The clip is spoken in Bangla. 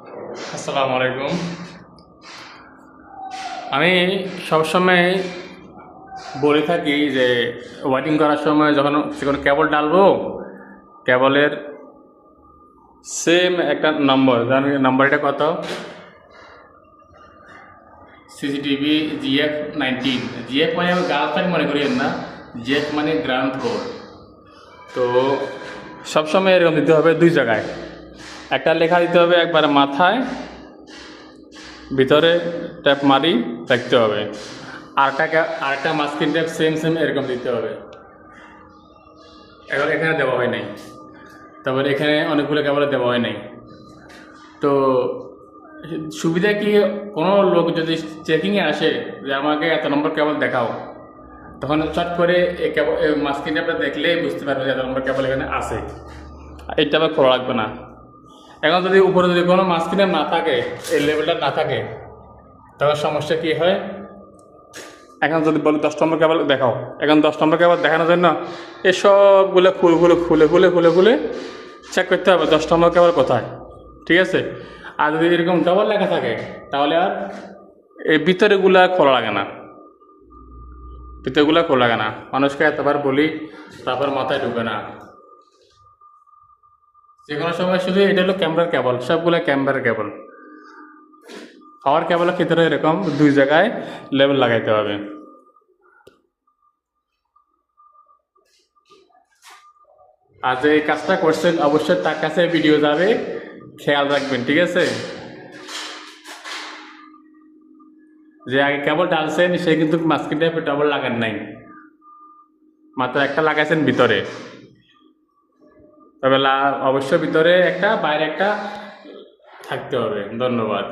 আসসালামু আলাইকুম। আমি সবসময় বলে থাকি যে ওয়ারিং করার সময় যখন কোনো কেবল ডালবো, কেবলের সেম একটা নম্বর, জানেন নম্বরটা কত? CCTV GF19। জিএফ মানে আমি গার্লফ্রেন্ড মনে করি না, জিএফ মানে গ্রাউন্ড ফ্লোর। তো সবসময় এরকম দিতে হবে দুই জায়গায়, একটা লেখা দিতে হবে একবার মাথায়, ভিতরে ট্যাপ মারি রাখতে হবে, আরেকটা মাস্কিং ট্যাপ সেম সেম এরকম দিতে হবে। এখন এখানে দেওয়া হয় নাই, তারপরে এখানে অনেকগুলো কেবল দেওয়া হয় নাই। তো সুবিধা কি, কোনো লোক যদি চেকিংয়ে আসে যে আমাকে এত নম্বর কেবল দেখাও, তখন চট করে এই কেবল মাস্কিং ট্যাপটা দেখলেই বুঝতে পারবে যে এত নম্বর কেবল এখানে আছে, এইটা আবার খোলা লাগবে না। এখন যদি উপরে যদি কোনো মাস্কিং ট্যাপ না থাকে, এই লেভেলটা না থাকে, তখন সমস্যা কী হয়? এখন যদি বলো 10 নম্বর কেবল দেখাও, এখন 10 নম্বর কেবল দেখানোর জন্য এই সবগুলো খুলে চেক করতে হবে 10 নম্বর কেবল কোথায়, ঠিক আছে? আর যদি এরকম ডবল লেখা থাকে, তাহলে আর এই ভিতরেগুলা খোলা লাগে না, ভিতরেগুলা খোলা লাগে না। মানুষকে এতবার বলি, তারপর মাথায় ঢুকে না। যে কোনো সময় শুধু এটা হলো ক্যামেরার কেবল, সবগুলো ক্যামেরার কেবল। পাওয়ার কেবলের ক্ষেত্রে এরকম দুই জায়গায় লেবেল লাগাইতে হবে। আর যে এই কাজটা করছেন অবশ্যই তার কাছে ভিডিও যাবে, খেয়াল রাখবেন, ঠিক আছে? যে আগে কেবল ডালছেন সে কিন্তু মাস্কিং টেপ ডাবল লাগান নাই, মাত্র একটা লাগাইছেন ভিতরে। তবে অবশ্যই ভিতরে একটা বাইরে একটা থাকতে হবে। ধন্যবাদ।